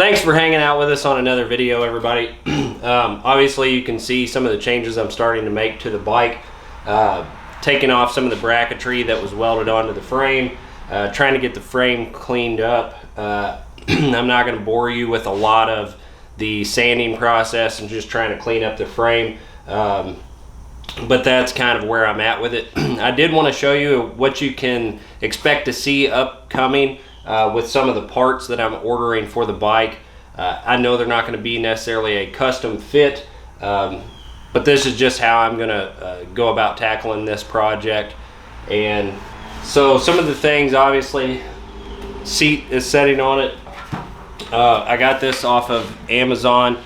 thanks for hanging out with us on another video, everybody. Obviously, you can see some of the changes I'm starting to make to the bike. Taking off some of the bracketry that was welded onto the frame, trying to get the frame cleaned up. I'm not going to bore you with a lot of the sanding process and just trying to clean up the frame. But that's kind of where I'm at with it. I did want to show you what you can expect to see upcoming with some of the parts that I'm ordering for the bike. I know they're not going to be necessarily a custom fit, but this is just how I'm going to go about tackling this project. And so some of the things, obviously, seat is setting on it. I got this off of Amazon.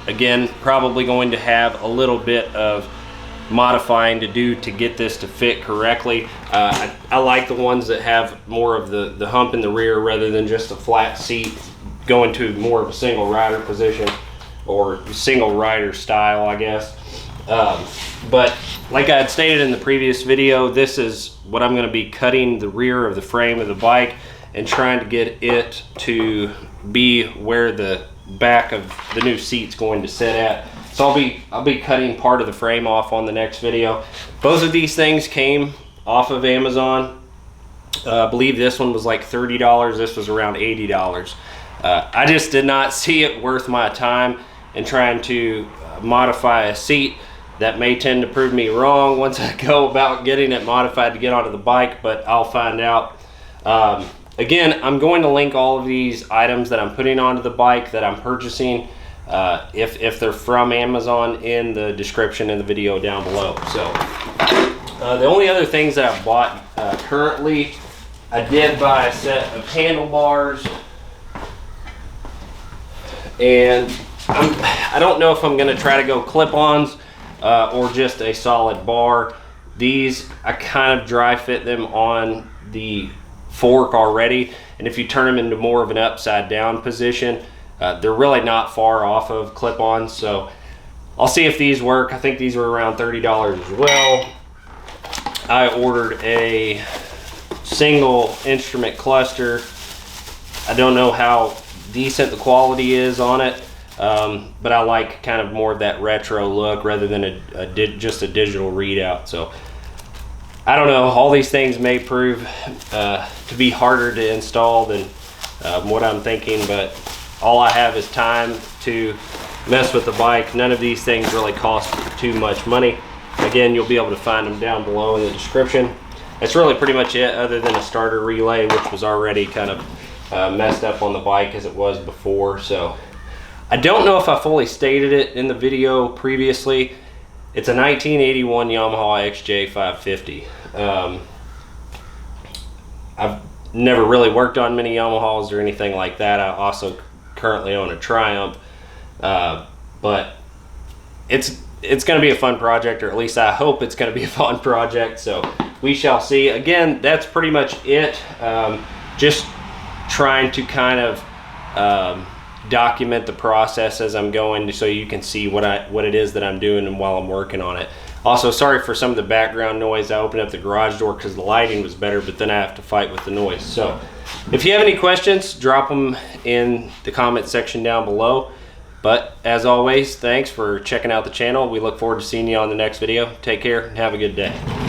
Again, probably going to have a little bit of modifying to do to get this to fit correctly. I like the ones that have more of the hump in the rear rather than just a flat seat, going to more of a single rider position or single rider style, I guess. But like I had stated in the previous video, this is what I'm going to be cutting the rear of the frame of the bike and trying to get it to be where the back of the new seat's going to sit at. So I'll be cutting part of the frame off on the next video. Both of these things came off of Amazon. I believe this one was like $30. This was around $80. I just did not see it worth my time in trying to modify a seat. That may tend to prove me wrong once I go about getting it modified to get onto the bike, but I'll find out. Again, I'm going to link all of these items that I'm putting onto the bike that I'm purchasing, if they're from Amazon, in the description in the video down below. So the only other things that I've bought currently, I did buy a set of handlebars, and I don't know if I'm going to try to go clip-ons or just a solid bar. These, I kind of dry fit them on the fork already, and if you turn them into more of an upside down position, they're really not far off of clip-ons. So I'll see if these work. I think these were around $30 as well. I ordered a single instrument cluster. I don't know how decent the quality is on it, but I like kind of more of that retro look rather than just a digital readout. So I don't know, all these things may prove to be harder to install than what I'm thinking, but all I have is time to mess with the bike. None of these things really cost too much money. Again, you'll be able to find them down below in the description. That's really pretty much it, other than a starter relay, which was already kind of messed up on the bike as it was before. So I don't know if I fully stated it in the video previously. It's a 1981 Yamaha XJ550. I've never really worked on many Yamahas or anything like that. I also currently own a Triumph, but it's going to be a fun project, or at least I hope it's going to be a fun project. So we shall see. Again, that's pretty much it. Just trying to kind of document the process as I'm going, so you can see what it is that I'm doing and while I'm working on it. Also, sorry for some of the background noise. I opened up the garage door because the lighting was better, but then I have to fight with the noise. So if you have any questions, drop them in the comment section down below. But as always, thanks for checking out the channel. We look forward to seeing you on the next video. Take care and have a good day.